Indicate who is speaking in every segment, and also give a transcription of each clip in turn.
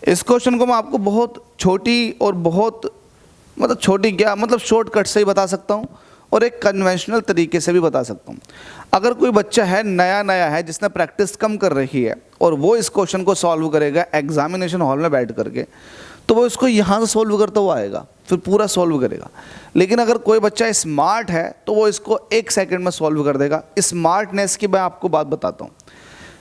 Speaker 1: इस क्वेश्चन को मैं आपको बहुत छोटी और बहुत मतलब छोटी क्या मतलब शॉर्टकट से ही बता सकता हूँ और एक कन्वेंशनल तरीके से भी बता सकता हूँ। अगर कोई बच्चा है नया है जिसने प्रैक्टिस कम कर रखी है और वो इस क्वेश्चन को सॉल्व करेगा एग्जामिनेशन हॉल में बैठ करके, तो वो इसको यहाँ से सॉल्व करता हुआ आएगा, फिर पूरा सॉल्व करेगा। लेकिन अगर कोई बच्चा स्मार्ट है तो वो इसको 1 सेकंड में सॉल्व कर देगा। स्मार्टनेस की मैं आपको बात बताता हूँ।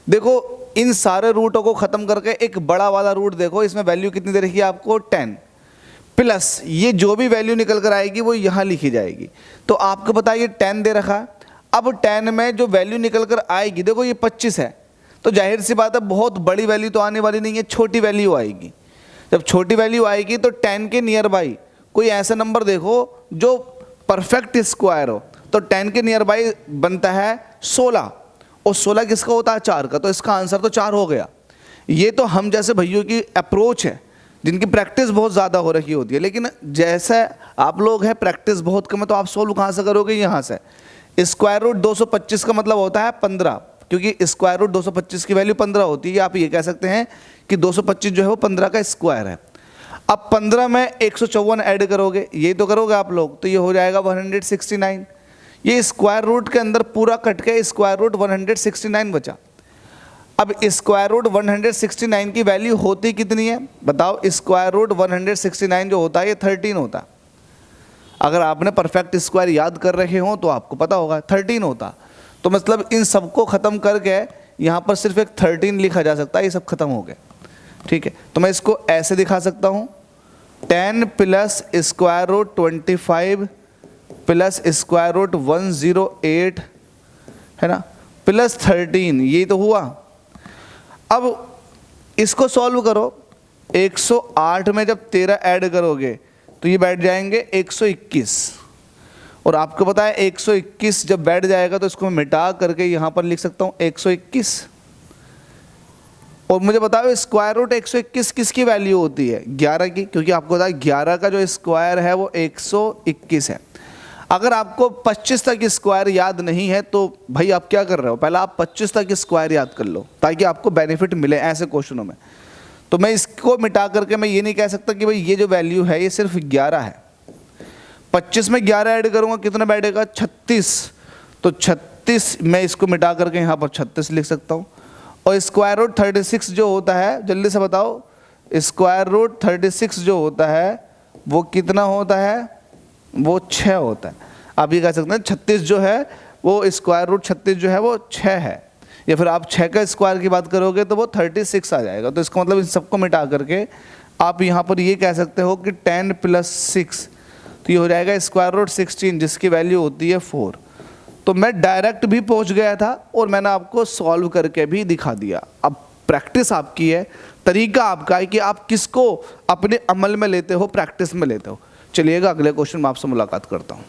Speaker 1: देखो इन सारे रूटों को ख़त्म करके एक बड़ा वाला रूट देखो, इसमें वैल्यू कितनी दे रखी है आपको 10 प्लस ये जो भी वैल्यू निकल कर आएगी वो यहाँ लिखी जाएगी। तो आपको पता है ये 10 दे रखा है। अब 10 में जो वैल्यू निकल कर आएगी, देखो ये 25 है, तो जाहिर सी बात है बहुत बड़ी वैल्यू तो आने वाली नहीं है, छोटी वैल्यू आएगी। जब छोटी वैल्यू आएगी तो 10 के नियर बाई कोई ऐसा नंबर देखो जो परफेक्ट स्क्वायर हो। तो 10 के नियर बाई बनता है 16, और 16 किसका होता है 4 का, तो इसका आंसर तो 4 हो गया। ये तो हम जैसे भाइयों की अप्रोच है जिनकी प्रैक्टिस बहुत ज़्यादा हो रखी होती है। लेकिन जैसे आप लोग हैं प्रैक्टिस बहुत कम है, तो आप सोल्व कहाँ से करोगे, यहाँ से। स्क्वायर रूट 225 का मतलब होता है 15, क्योंकि स्क्वायर रूट 225 की वैल्यू 15 होती है। आप ये कह सकते हैं कि 225 जो है वो 15 का स्क्वायर है। अब 15 में 154 ऐड करोगे, यही तो करोगे आप लोग, तो ये हो जाएगा 169। ये स्क्वायर रूट के अंदर पूरा कट के स्क्वायर रूट 169 बचा। अब स्क्वायर रूट 169 की वैल्यू होती कितनी है बताओ। स्क्वायर रूट 169 जो होता है ये 13 होता है। अगर आपने परफेक्ट स्क्वायर याद कर रखे हो तो आपको पता होगा 13 होता। तो मतलब इन सबको ख़त्म करके यहाँ पर सिर्फ एक 13 लिखा जा सकता है, ये सब खत्म हो गए। ठीक है, तो मैं इसको ऐसे दिखा सकता हूँ 10 plus square root 25 plus square root 108 है ना, प्लस 13, ये तो हुआ। अब इसको सॉल्व करो, 108 में जब 13 ऐड करोगे तो ये बैठ जाएंगे 121, और आपको पता है 121 जब बैठ जाएगा तो इसको मैं मिटा करके यहाँ पर लिख सकता हूँ 121। और मुझे बताओ स्क्वायर रूट 121 किसकी वैल्यू होती है, 11 की, क्योंकि आपको पता है 11 का जो स्क्वायर है वो 121 है। अगर आपको 25 तक स्क्वायर याद नहीं है तो भाई आप क्या कर रहे हो, पहले आप 25 तक स्क्वायर याद कर लो ताकि आपको बेनिफिट मिले ऐसे क्वेश्चनों में। तो मैं इसको मिटा करके मैं ये नहीं कह सकता कि भाई ये जो वैल्यू है ये सिर्फ 11 है। 25 में 11 ऐड करूँगा कितना बैठेगा 36, तो 36 मैं इसको मिटा करके यहाँ पर 36 लिख सकता हूँ। और स्क्वायर रूट 36 जो होता है, जल्दी से बताओ, स्क्वायर रूट 36 जो होता है वो कितना होता है, वो 6 होता है। आप ये कह सकते हैं 36 जो है वो स्क्वायर रूट 36 जो है वो 6 है, या फिर आप 6 का स्क्वायर की बात करोगे तो वो 36 आ जाएगा। तो इसका मतलब इन सबको मिटा करके आप यहाँ पर ये कह सकते हो कि 10 प्लस 6, तो ये हो जाएगा स्क्वायर रूट 16 जिसकी वैल्यू होती है 4। तो मैं डायरेक्ट भी पहुँच गया था और मैंने आपको सॉल्व करके भी दिखा दिया। अब प्रैक्टिस आपकी है, तरीका आपका है कि आप किसको अपने अमल में लेते हो, प्रैक्टिस में लेते हो। चलिएगा अगले क्वेश्चन में आपसे मुलाकात करता हूँ।